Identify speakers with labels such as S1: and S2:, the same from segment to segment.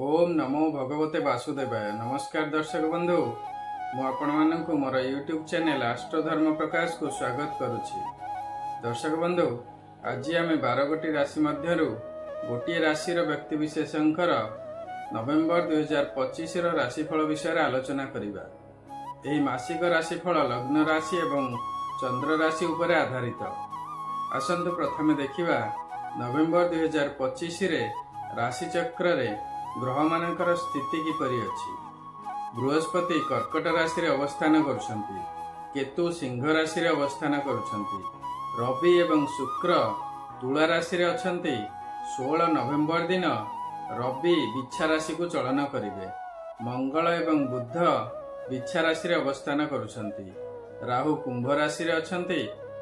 S1: ओम नमो भगवते वासुदेवाय। नमस्कार दर्शक बंधु, मु आपण मानकु मोर यूट्यूब चैनल आस्ट्रोधर्म प्रकाश को स्वागत करुछि। दर्शक बंधु, आज आम 12 गोटी राशि मध्यरु गोटे राशि व्यक्ति विशेषकर नवेम्बर 2025 राशिफल विषय आलोचना करिबा। एही मासिक राशिफल लग्न राशि एवं चंद्र राशि उपरे आधारित। आसंतु प्रथमे देखिबा नवेम्बर 2025 रे राशि चक्र रे ग्रह मानकर स्थिति किपरि अछि। बृहस्पति कर्कट राशि रे अवस्थान करुछंती, केतु सिंह राशि रे अवस्थान करुछंती, रवि एवं शुक्र तुला राशि रे अछंती। 16 नवेम्बर दिन रवि बिच्छा राशि को चलन करिवे। मंगल एवं बुध बिच्छा राशि रे अवस्थान करुछंती। राहु कुंभ राशि रे अछंती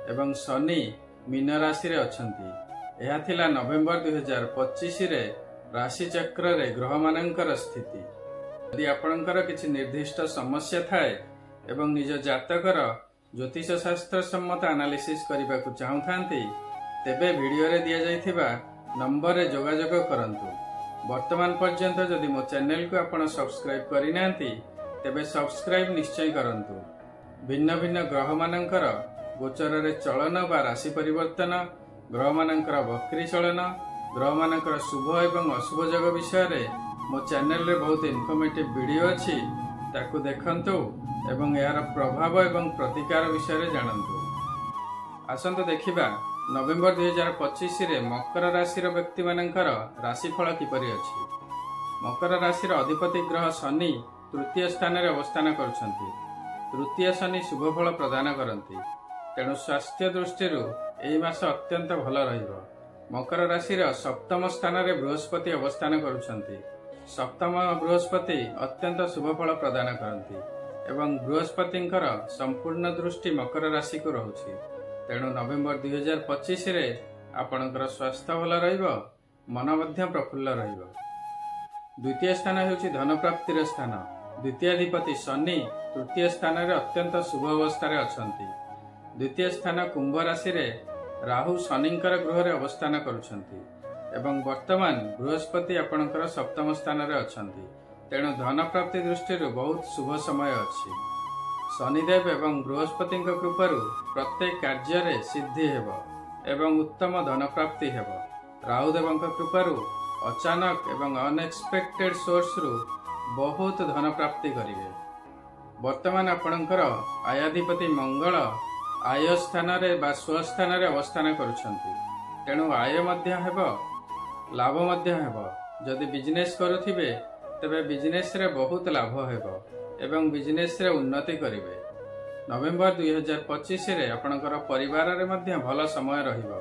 S1: एवं शनि मीन राशि रे अछंती। एहा थिला नवेम्बर 2025 रे राशि चक्र रे ग्रह मानकर स्थिति। यदि आपणकर किछि निर्दिष्ट समस्या थाए एवं निज जातकर ज्योतिष शास्त्र सम्मत एनालिसिस करबा को चाहुथांती, तेबे वीडियो रे दिया जाइथिबा नंबर रे जोगाजोग करंतु। वर्तमान पर्यंत जदि मो चैनल को आपण सब्सक्राइब करि नांती, तेबे सब्सक्राइब निश्चय करंतु। भिन्न भिन्न ग्रह मानकर गोचर रे चलन बा राशि परिवर्तन, ग्रह मानकर वक्री चलन, ग्रह मानकर शुभ एवं अशुभ जग विषय रे मो चैनल रे बहुत इनफॉर्मेटिव वीडियो अछि, ताकू देखंतु एवं यार प्रभाव एवं प्रतिकार विषय रे जानंतु। आसंतु देखिबा नवेम्बर 2025 रे मकर राशि रो व्यक्ति मानकर राशिफल किपरि अछि। मकर राशि रो अधिपति ग्रह शनि तृतीय स्थान रे अवस्थान करुछंती। तृतीय शनि शुभ फल प्रदान करंती, तेणु स्वास्थ्य दृष्टि एही मास अत्यंत भल रहिबो। मकर राशि सप्तम स्थान रे बृहस्पति अवस्थान करुछंती। सप्तम बृहस्पति अत्यंत शुभ फल प्रदान करंती एवं बृहस्पतिंकर संपूर्ण दृष्टि मकर राशि को रहुछि। तेणु नवेम्बर 2025 रे आपणकर स्वास्थ्य भल रहिबो, मन मध्य प्रफुल्ल रहिबो। द्वितीय स्थान हेउछि धन प्राप्तिर स्थान। द्वितीयाधिपति शनि तृतीय स्थान रे अत्यंत शुभ अवस्था रे अछंती। द्वितीय स्थान कुंभ राशि रे राहु शनिंकर गृह रे अवस्थान करुछंती एवं वर्तमान बृहस्पति आपणकर सप्तम स्थान रे अछंती। तेणु धन प्राप्ति दृष्टि बहुत शुभ समय अछि। शनिदेव एवं बृहस्पति कृपारु प्रत्येक कार्य रे सिद्धि हेबो एवं उत्तम धन प्राप्ति हेबो। राहुदेव कृपारु अचानक एवं अनएक्सपेक्टेड सोर्स रु बहुत धन प्राप्ति करिवे। वर्तमान आपणकर आयाधिपति मंगल आय स्थान रे बा स्वस्थान रे अवस्थान करुछंती। तेणु आय मध्य हेबो, लाभ मध्य हेबो। जदि बिजनेस करुथिबे तबे बिजनेस रे बहुत लाभ हेबो एवं बिजनेस रे उन्नति करिवे। नवेम्बर 2025 रे आपणकर परिवार रे मध्य भल समय रहिबो।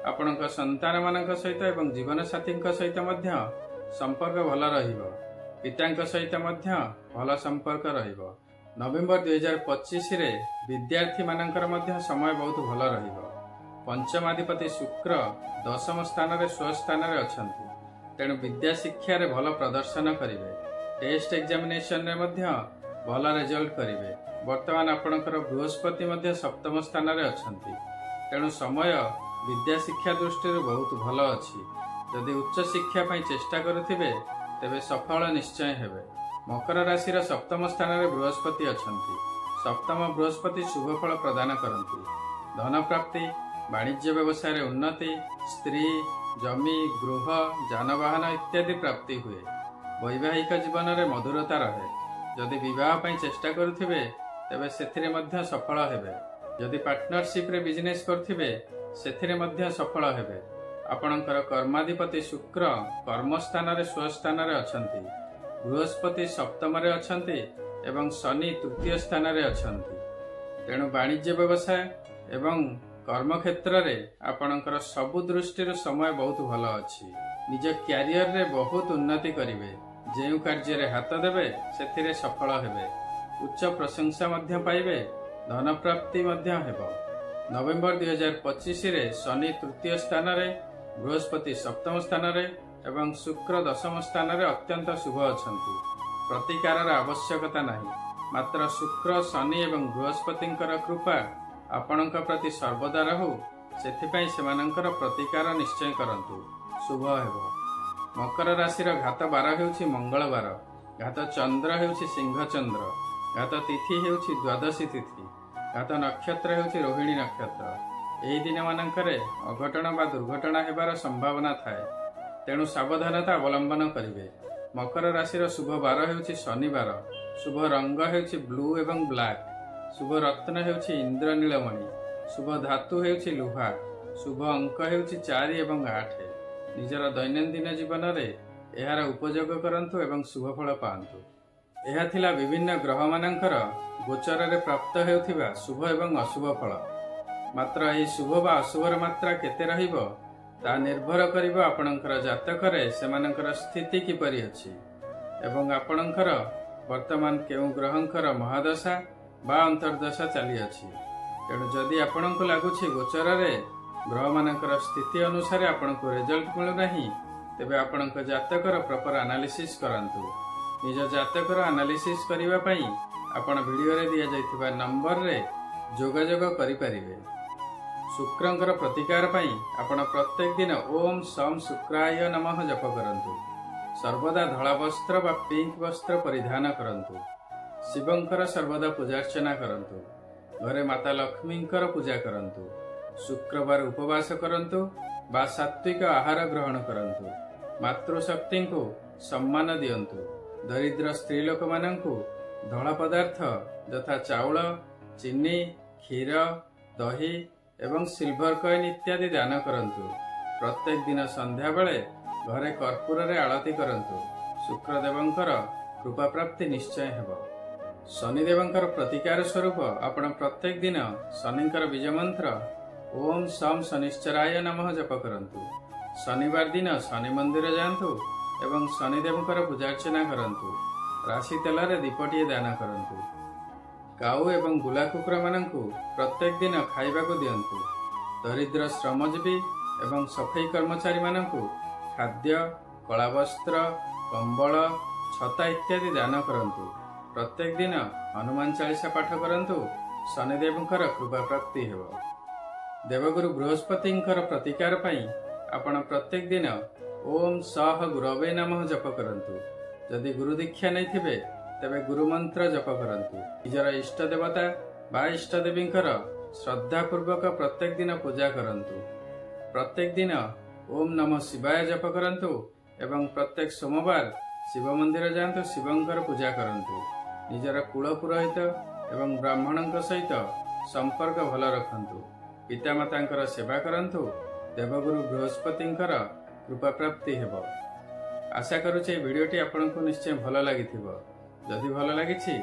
S1: आपणक संतान मानक सहित एवं जीवन साथी सहित मध्य संपर्क भल रहिबो। पितांक सहित मध्य भल संपर्क रहिबो। नवेम्बर 2025 रे विद्यार्थी मानकर मध्य समय बहुत भल रहिबो। पंचमाधिपति शुक्र दशम स्थान रे स्वस्थान रे अछंती। तेणु विद्या शिक्षा रे भल प्रदर्शन करिवे। टेस्ट एग्जामिनेशन रे मध्य भल रिजल्ट करिवे। वर्तमान आपणकर बृहस्पति मध्य सप्तम स्थान रे अछंती। तेणु समय विद्या शिक्षा दृष्टि बहुत भल अछि। जदि उच्च शिक्षा पई चेष्टा करुथिबे तेबे सफल निश्चय हेबे। मकर राशि सप्तम स्थान रे बृहस्पति अछंती। सप्तम बृहस्पति शुभ फल प्रदान करंती। धन प्राप्ति, वाणिज्य व्यवसाय रे उन्नति, स्त्री, जमी, गृह, जानवाहन इत्यादि प्राप्ति हुए। वैवाहिक जीवन रे मधुरता रहे। जदि विवाह पई चेष्टा करुथिबे तेबे सेथिरे मध्य सफल हेबे। जदि पार्टनरशिप रे बिजनेस करथिबे सेथिरे मध्य सफल हेबे। आपणकर कर्माधिपति शुक्र कर्मस्थान रे स्वस्थान रे अछंती। बृहस्पति सप्तम रे अछंती एवं शनि तृतीय स्थान रे अछंती। तेणु वाणिज्य व्यवसाय एवं कर्म क्षेत्र रे आपणकर सबु दृष्टि समय बहुत भल अछि। निज क्यारियर रे बहुत उन्नति करिवे। जेउ कार्य रे हाथ देबे सेथिरे सफल हेबे। उच्च प्रशंसा मध्य पाइबे। धन प्राप्ति मध्य हेबो। नवेम्बर 2025 रे शनि तृतीय स्थान रे, बृहस्पति सप्तम स्थान रे एवं शुक्र दशम स्थान रे अत्यंत शुभ अछंती। प्रतिकार आवश्यकता नहीं, मात्र शुक्र शनि एवं बृहस्पतिंकर कृपा आपणक प्रति सर्वदा रहु। सेथिपई सेमानंकर प्रतिकार निश्चय करंतु, शुभ हेबो। मकर राशि घात बार हेउछि मंगलवार, घात चंद्र हेउछि सिंह चंद्र, घात तिथि हेउछि द्वादशी तिथि, घात नक्षत्र हेउछि रोहिणी नक्षत्र। एही दिन मानकरे अघटन बा दुर्घटना हेबार संभावना थाए, तेणु सावधानता अवलंबन करिवे। मकर राशि शुभ बार हेउछि शनिवार, शुभ रंग हेउछि ब्लू एवं ब्लैक, शुभ रत्न हेउछि इंद्र नीलमणि, शुभ धातु हेउछि लुहा, शुभ अंक हेउछि 4 एवं 8। निजर दैनंदिन जीवन में यार उपयोग करंतु एवं शुभ फल पांतु। यह थिला विभिन्न ग्रह मानकर गोचर रे प्राप्त हेउथिबा शुभ एवं अशुभ फल। मात्र एही शुभ बा अशुभर मात्रा केते रहिबो ता निर्भर करिबो आपणकर जातक रे सेमानकर स्थिति किपरि अछि एवं आपणकर वर्तमान केउ ग्रहंकर महादशा बा अंतर्दशा चली अछि। तेणु जदि आपणको लागुछि गोचर रे ग्रह मानकर स्थिति अनुसार आपनको रिजल्ट मिलु नाही, तेबे आपणक जातकर प्रॉपर एनालिसिस करंतु। निज जातकर एनालिसिस करिवा पई आपण वीडियो रे दिया जायतिबा नंबर रे जोगाजोग करि परिबे। शुक्रंकर प्रतिकार पई आपण प्रत्येक दिन ओम सम शुक्राय नमः जप करंतु। सर्वदा धला वस्त्र बा पिंक वस्त्र परिधान करंतु। शिवंकर सर्वदा पूजार्चना करंतु। घरे माता लक्ष्मींकर पूजा करंतु। शुक्रवार उपवास करंतु बा सात्विक आहार ग्रहण करंतु। मातृशक्ति को सम्मान दियंतु। दरिद्र स्त्री लोक मानंकु धला पदार्थ यथा चाउल, चीनी, क्षीर, दही एवं सिल्वर कॉइन इत्यादि दान करंतु। प्रत्येक दिन संध्या बेले घरे कर्पूर रे आळती करंतु। शुक्रदेवंकर कृपा प्राप्ति निश्चय हेबो। शनिदेवंकर प्रतिकार स्वरूप आपण प्रत्येक दिन शनिंकर बीज मंत्र ओम सम शनिश्चराय नमः जप करंतु। शनिवार दिन शनि मंदिर जांतु एवं शनिदेवंकर पूजार्चना करंतु। राशि तेल दीपटीए दान करंतु। काऊ एवं गुला कुकुर मानंकु प्रत्येक दिन खाइबा को दियंतु। दरिद्र श्रमजीवी एवं सफाई कर्मचारी मानंकु खाद्य, कला वस्त्र, कंबल, छता इत्यादि दान करंतु। प्रत्येक दिन हनुमान चालीसा पाठ करंतु। शनिदेवंकर कृपा प्राप्ति हेबो। देवगुरु बृहस्पतिंकर प्रतिकार पई आपण प्रत्येक दिन ओम सह गुरवे नमः जप करंतु। जदि गुरु दीक्षा नहीं थिबे तबे गुरु मंत्र जप करंतु। निजर इष्ट देवता बा इष्ट देवींकर श्रद्धा पूर्वक प्रत्येक दिन पूजा करंतु। प्रत्येक दिन ओम नमः शिवाय जप करंतु एवं प्रत्येक सोमवार शिव मंदिर जांतु। शिवंकर पूजा करंतु। निजर कुल पुरोहित एवं ब्राह्मणंक सहित संपर्क भल रखंतु। पितामातांकर सेवा करंतु। देवगुरु बृहस्पतिंकर कृपा प्राप्ति हेबो। आशा करुचे वीडियोटी आपनको निश्चय भल लागिथिबो। जदि भल लागिछि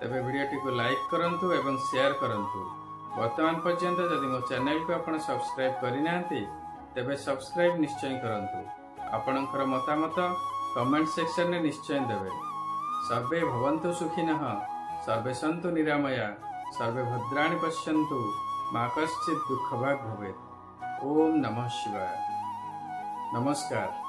S1: तबे वीडियोटी को लाइक करंतु एवं शेयर करंतु। वर्तमान पर्यंत जदि मो चैनल को आपण सब्सक्राइब करि नाहंती तबे सब्सक्राइब निश्चय करंतु। आपणकर मतामत कमेंट सेक्शन में निश्चय देवे। सर्वे भवन्तु सुखिनः, सर्वे सन्तु निरामया, सर्वे भद्राणि पश्यन्तु, मा कश्चित् दुःखभाग् भवेत्। ओम नमः शिवाय। नमस्कार।